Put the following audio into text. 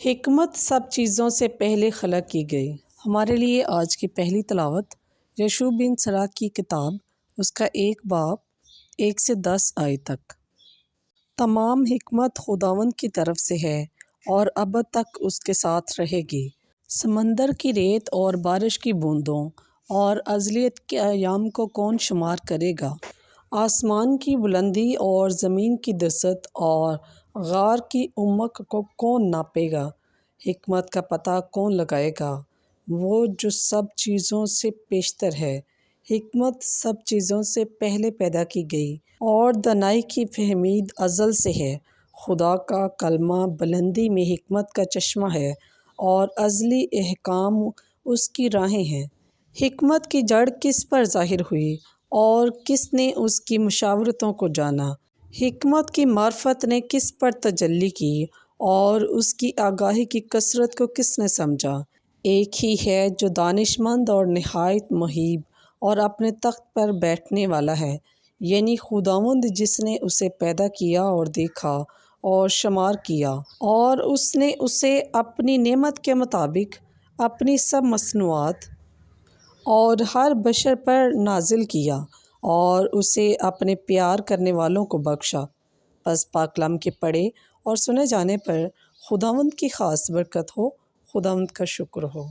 حکمت سب چیزوں سے پہلے خلق کی گئی۔ ہمارے لیے آج کی پہلی تلاوت یشوع بن سراح کی کتاب، اس کا 1 باب 1 سے 10 آیت تک۔ تمام حکمت خداوند کی طرف سے ہے اور ابد تک اس کے ساتھ رہے گی۔ سمندر کی ریت اور بارش کی بوندوں اور ازلیت کے ایام کو کون شمار کرے گا؟ آسمان کی بلندی اور زمین کی دست اور غار کی عمق کو کون ناپے گا؟ حکمت کا پتہ کون لگائے گا؟ وہ جو سب چیزوں سے پیشتر ہے۔ حکمت سب چیزوں سے پہلے پیدا کی گئی اور دانائی کی فہمید ازل سے ہے۔ خدا کا کلمہ بلندی میں حکمت کا چشمہ ہے اور ازلی احکام اس کی راہیں ہیں۔ حکمت کی جڑ کس پر ظاہر ہوئی اور کس نے اس کی مشاورتوں کو جانا؟ حکمت کی معرفت نے کس پر تجلی کی اور اس کی آگاہی کی کثرت کو کس نے سمجھا؟ ایک ہی ہے جو دانش مند اور نہایت مہیب اور اپنے تخت پر بیٹھنے والا ہے، یعنی خداوند، جس نے اسے پیدا کیا اور دیکھا اور شمار کیا، اور اس نے اسے اپنی نعمت کے مطابق اپنی سب مصنوعات اور ہر بشر پر نازل کیا اور اسے اپنے پیار کرنے والوں کو بخشا۔ پس پاک کلام کے پڑھے اور سنے جانے پر خداوند کی خاص برکت ہو۔ خداوند کا شکر ہو۔